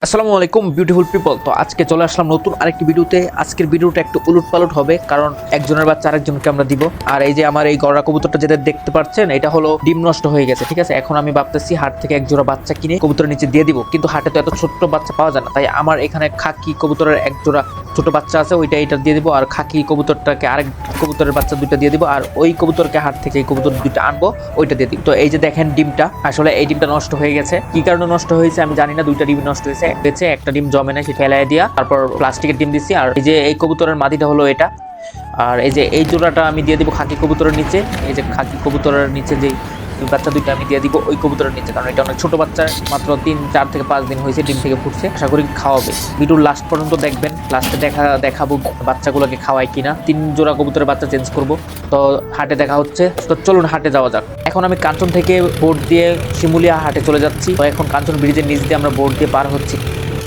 আসসালামু আলাইকুম beautiful people. তো আজকে চলে আসলাম নতুন আরেকটি ভিডিওতে। আজকের ভিডিওটা একটু উলটপালট হবে, কারণ একজনের বাচ্চা আরেকজনকে আমরা দিব। আর এই যে আমার এই গড়া কবুতরটা যেটা দেখতে পাচ্ছেন, এটা হলো ডিম নষ্ট হয়ে গেছে, ঠিক আছে। এখন আমি ভাবতেছি হাট থেকে এক জোড়া বাচ্চা কিনে কবুতরের নিচে দিয়ে দিব, কিন্তু হাটে তো এত ছোট্ট বাচ্চা পাওয়া যায় না। তাই আমার এখানে খাকি কবুতরের এক জোড়া ছোট বাচ্চা আছে, ওইটা এটা দিয়ে দিব। আর খাকি কবুতরটাকে আরেক কবুতরের বাচ্চা দুইটা দিয়ে দিব। আর ওই কবুতরকে হাট থেকে এই কবুতর দুইটা আনবো, ওইটা দিয়ে দিব। তো এই যে দেখেন ডিমটা, আসলে এই ডিমটা নষ্ট হয়ে গেছে। কি কারণে নষ্ট হয়েছে আমি জানি না, দুইটা ডিম নষ্ট হয়েছে। একটা ডিম জমে না, সেটা ফেলাই দিয়া তারপর প্লাস্টিকের ডিম দিচ্ছি। আর এই যে এই কবুতরের মাদিটা হলো এটা। আর এই যে এই জোড়াটা আমি দিয়ে দিব খাকি কবুতরের নিচে। এই যে খাকি কবুতরের নিচে যে বাচ্চা দুইটা আমি দিয়ে দিব ওই কবুতরের নিচে, কারণ এটা অনেক ছোট বাচ্চা, মাত্র 3-4 থেকে 5 দিন হয়েছে ডিম থেকে ফুটছে। আশা করি খাওয়াবে। ভিডিওর লাস্ট পর্যন্ত দেখবেন, লাস্টে দেখাবো বাচ্চাগুলোকে খাওয়াই কিনা। 3 জোড়া কবুতরের বাচ্চা চেঞ্জ করব। তো হাটে দেখা হচ্ছে, তো চলুন হাটে যাওয়া যাক। এখন আমি কাঞ্চন থেকে বোট দিয়ে শিমুলিয়া হাটে চলে যাচ্ছি। তো এখন কাঞ্চন ব্রিজের নিচ দিয়ে আমরা বোট দিয়ে পার হচ্ছি,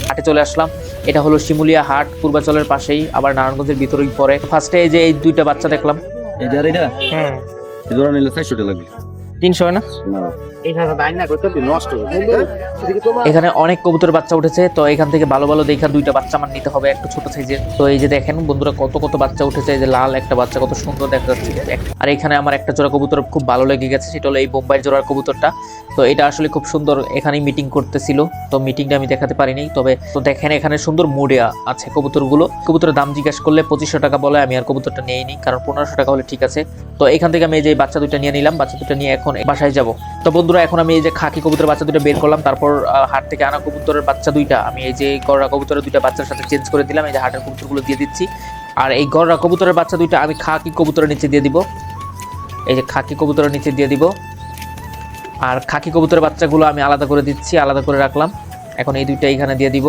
হাটে চলে আসলাম। এটা হলো শিমুলিয়া হাট, পূর্বাচলের পাশেই, আবার নারায়ণগঞ্জের ভিতরেই পড়ে। ফার্স্টে এই যে এই দুইটা বাচ্চা দেখলাম। এটা হ্যাঁ, এই জোড়া নিলে 400 টাকা লাগবে। 300 না? এখানে অনেক কবুতরের বাচ্চা উঠেছে, তো এখান থেকে ভালো ভালো দেখা দুইটা বাচ্চা আমার নিতে হবে, একটু ছোট সাইজের। তো এই যে দেখেন বন্ধুরা, কত কত বাচ্চা উঠেছে। এই যে লাল একটা বাচ্চা কত সুন্দর দেখা যাচ্ছে। আর এখানে আমার একটা জোড়া কবুতর খুব ভালো লেগে গেছে, সেটা হলো এই বোম্বাই জোড়ার কবুতরটা। তো এটা আসলে খুব সুন্দর। এখানেই মিটিং করতেছিল, তো মিটিংটা আমি দেখাতে পারিনি। তবে তো দেখেন এখানে সুন্দর মুডে আছে কবুতরগুলো। কবুতরের দাম জিজ্ঞাসা করলে 2500 টাকা বলে। আমি আর কবুতরটা নিয়েই কারণ 1500 টাকা হলে ঠিক আছে। তো এখান থেকে আমি এই যে বাচ্চা দুইটা নিয়ে নিলাম, বাচ্চা দুইটা নিয়ে এখন বাসায় যাব। তো বন্ধুরা, এখন আমি এই যে খাকি কবুতরের বাচ্চা দুইটা বের করলাম, তারপর হাট থেকে আনা কবুতরের বাচ্চা দুইটা আমি এই যে গড়া কবুতরের দুইটা বাচ্চার সাথে চেঞ্জ করে দিলাম। এই যে হাটের কবুতরগুলো দিয়ে দিচ্ছি। আর এই গড়া কবুতরের বাচ্চা দুইটা আমি খাকি কবুতরের নিচে দিয়ে দিব। এই যে খাকি কবুতরের নিচে দিয়ে দিব। আর খাকি কবুতরের বাচ্চাগুলো আমি আলাদা করে দিচ্ছি, আলাদা করে রাখলাম। এখন এই দুইটা এখানে দিয়ে দিব।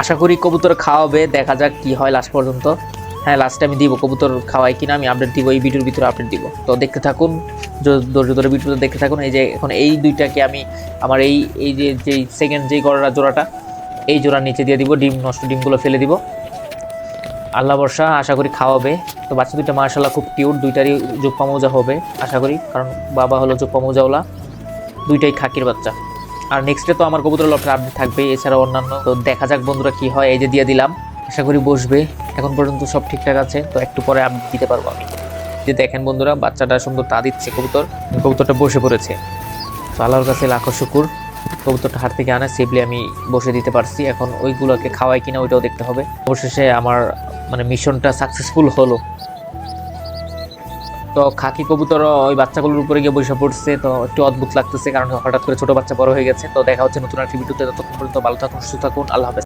আশা করি কবুতর খাওয়াবে, দেখা যাক কি হয় লাস্ট পর্যন্ত। হ্যাঁ, লাস্টে আমি দিব কবুতর খাওয়াই কিনা আমি আপডেট দিব, এই ভিডিওর ভিতরে আপডেট দিব। তো দেখতে থাকুন, ধৈর্য ধরে ভিডিওটা দেখতে থাকুন। এই যে এখন এই দুইটাকে আমি আমার এই যে সেকেন্ড যে গড়া জোড়াটা, এই জোড়ার নিচে দিয়ে দিব। ডিমগুলো ফেলে দিব। আল্লাহ বর্ষা, আশা করি খাওয়াবে। তো বাচ্চা দুইটা মাশাআল্লাহ খুব কিউট, দুইটারই জোপ্পা মোজা হবে আশা করি, কারণ বাবা হলো জোপ্পা মোজাওয়ালা। দুইটাই খাকির বাচ্চা। আর নেক্সটে তো আমার কবুতর লটের আপডেট থাকবে, এছাড়া অন্যান্য। তো দেখা যাক বন্ধুরা কি হয়। এই যে দিয়ে দিলাম, আশা করি বসবে। এখন পর্যন্ত সব ঠিকঠাক আছে, তো একটু পরে আপডেট দিতে পারবো আমি। যে দেখেন বন্ধুরা, বাচ্চাটা সুন্দর তা দিচ্ছে, কবুতরটা বসে পড়েছে। তো আল্লাহর কাছে লাখো শুকুর, কবুতরটা হাট থেকে আনা সেফলি আমি বসে দিতে পারছি। এখন ওইগুলোকে খাওয়াই কিনা ওইটাও দেখতে হবে। অবশেষে আমার মিশনটা সাকসেসফুল হলো। তো খাকি কবুতর ওই বাচ্চাগুলোর উপরে গিয়ে বসে পড়ছে। তো একটু অদ্ভুত লাগতেছে, কারণ হঠাৎ করে ছোট বাচ্চা বড় হয়ে গেছে। তো দেখা হচ্ছে নতুন একটি ভিডিওতে। ততক্ষণ পর্যন্ত ভালো থাকুন, সুস্থ থাকুন, আল্লাহ হাফেজ।